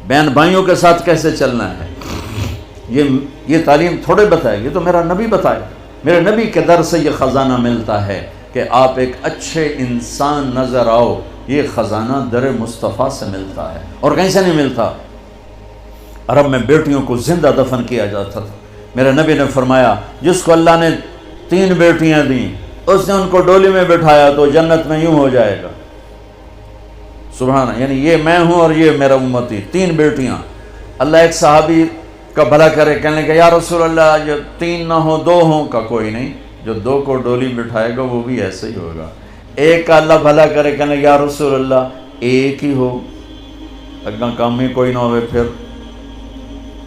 بہن بھائیوں کے ساتھ کیسے چلنا ہے، یہ تعلیم تھوڑے بتائے، یہ تو میرا نبی بتائے. میرے نبی کے در سے یہ خزانہ ملتا ہے کہ آپ ایک اچھے انسان نظر آؤ. یہ خزانہ در مصطفیٰ سے ملتا ہے اور کہیں سے نہیں ملتا. عرب میں بیٹیوں کو زندہ دفن کیا جاتا تھا. میرے نبی نے فرمایا جس کو اللہ نے 3 بیٹیاں دیں اس نے ان کو ڈولی میں بٹھایا تو جنت میں یوں ہو جائے گا. سبحان اللہ. یعنی یہ میں ہوں اور یہ میرا امتی، 3 بیٹیاں. اللہ ایک صحابی کا بھلا کرے، کہنے کہ یا رسول اللہ جو 3 نہ ہوں 2 ہوں. کا کوئی نہیں، جو 2 کو ڈولی بٹھائے گا وہ بھی ایسے ہی ہوگا. ایک کا اللہ بھلا کرے، کہنے یا رسول اللہ 1 ہی ہو، اگنا کام ہی کوئی نہ ہوئے. پھر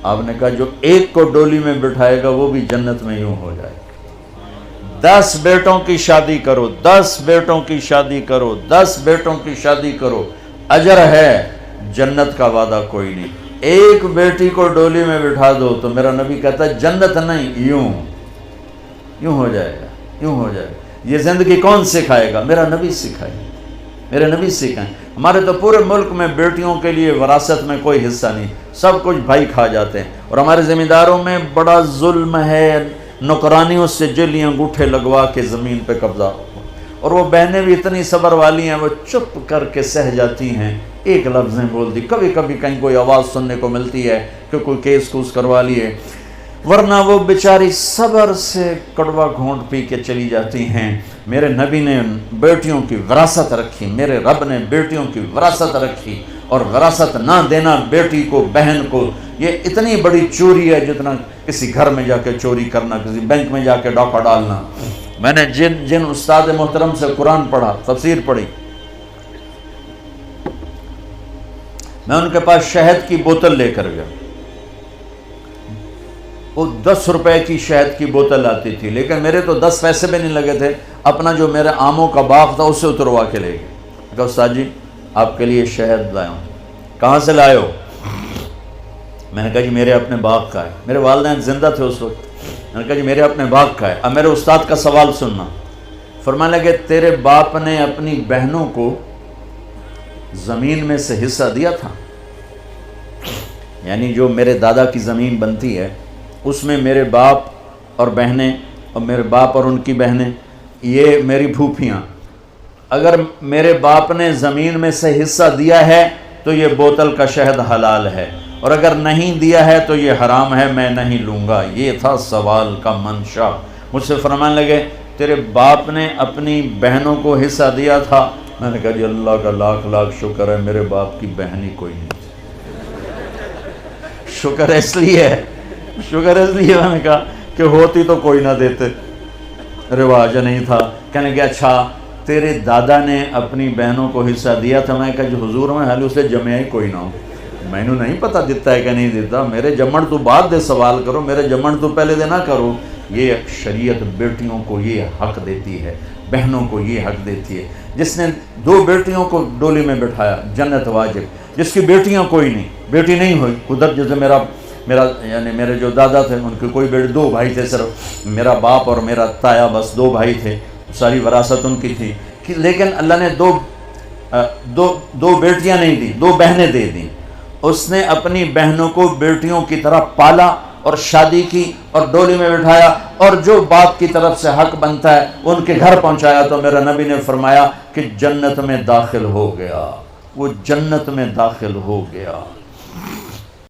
آپ نے کہا جو 1 کو ڈولی میں بٹھائے گا وہ بھی جنت میں یوں ہو جائے. 10 بیٹوں کی شادی کرو، 10 بیٹوں کی شادی کرو، 10 بیٹوں کی شادی کرو، اجر ہے، جنت کا وعدہ کوئی نہیں. 1 بیٹی کو ڈولی میں بٹھا دو تو میرا نبی کہتا ہے جنت نہیں، یوں ہو جائے گا، یوں ہو جائے گا. یہ زندگی کون سکھائے گا؟ میرا نبی سکھائے، میرے نبی سکھائیں. ہمارے تو پورے ملک میں بیٹیوں کے لیے وراثت میں کوئی حصہ نہیں، سب کچھ بھائی کھا جاتے ہیں. اور ہمارے زمینداروں میں بڑا ظلم ہے، نوکرانیوں سے جلی انگوٹھے لگوا کے زمین پہ قبضہ. اور وہ بہنیں بھی اتنی صبر والی ہیں، وہ چپ کر کے سہ جاتی ہیں، ایک لفظ نہیں بولتی. کبھی کبھی کہیں کوئی آواز سننے کو ملتی ہے کہ کوئی کیس کوس کروا لیے، ورنہ وہ بیچاری صبر سے کڑوا گھونٹ پی کے چلی جاتی ہیں. میرے نبی نے بیٹیوں کی وراثت رکھی، میرے رب نے بیٹیوں کی وراثت رکھی. اور وراثت نہ دینا بیٹی کو، بہن کو، یہ اتنی بڑی چوری ہے جتنا کسی گھر میں جا کے چوری کرنا، کسی بینک میں جا کے ڈاکہ ڈالنا. میں نے جن استاد محترم سے قرآن پڑھا، تفسیر پڑھی، میں ان کے پاس شہد کی بوتل لے کر گیا. وہ 10 روپے کی شہد کی بوتل آتی تھی، لیکن میرے تو 10 پیسے بھی نہیں لگے تھے. اپنا جو میرے آموں کا باغ تھا اسے اتروا کے لے گئے. کہا استاد جی آپ کے لیے شہد لایا ہوں. کہاں سے لائے ہو؟ میں نے کہا جی میرے اپنے باغ کا ہے. میرے والدین زندہ تھے اس وقت. میں نے کہا جی میرے اپنے باغ کا ہے. اب میرے استاد کا سوال سننا. فرمانے لگے تیرے باپ نے اپنی بہنوں کو زمین میں سے حصہ دیا تھا، یعنی جو میرے دادا کی زمین بنتی ہے اس میں میرے باپ اور بہنیں، اور میرے باپ اور ان کی بہنیں، یہ میری پھوپھیاں، اگر میرے باپ نے زمین میں سے حصہ دیا ہے تو یہ بوتل کا شہد حلال ہے، اور اگر نہیں دیا ہے تو یہ حرام ہے، میں نہیں لوں گا. یہ تھا سوال کا منشا. مجھ سے فرمانے لگے تیرے باپ نے اپنی بہنوں کو حصہ دیا تھا. میں نے کہا جی اللہ کا لاکھ لاکھ شکر ہے میرے باپ کی بہن ہی کوئی نہیں. شکر اس لیے میں نے کہا کہ ہوتی تو کوئی نہ دیتے، رواج نہیں تھا. کہنے کہ اچھا تیرے دادا نے اپنی بہنوں کو حصہ دیا تھا. میں کہا جو حضور میں حال اسے جمعہ ہی کوئی نہ ہو، میں نے نہیں پتہ دیتا ہے کہ نہیں دیتا. میرے جمن تو بعد دے سوال کرو، میرے جمن تو پہلے دے نہ کرو. یہ شریعت بیٹیوں کو یہ حق دیتی ہے، بہنوں کو یہ حق دیتی ہے. جس نے 2 بیٹیوں کو ڈولی میں بٹھایا جنت واجب. جس کی بیٹیاں کوئی نہیں، بیٹی نہیں ہوئی، ادھر جیسے میرا یعنی میرے جو دادا تھے ان کے کوئی بیٹے، 2 بھائی تھے صرف، میرا باپ اور میرا تایا، بس 2 بھائی تھے، ساری وراثت ان کی تھی. لیکن اللہ نے دو بیٹیاں نہیں دی، 2 بہنیں دے دیں. اس نے اپنی بہنوں کو بیٹیوں کی طرح پالا اور شادی کی اور ڈولی میں بٹھایا، اور جو باپ کی طرف سے حق بنتا ہے ان کے گھر پہنچایا. تو میرا نبی نے فرمایا کہ جنت میں داخل ہو گیا، وہ جنت میں داخل ہو گیا.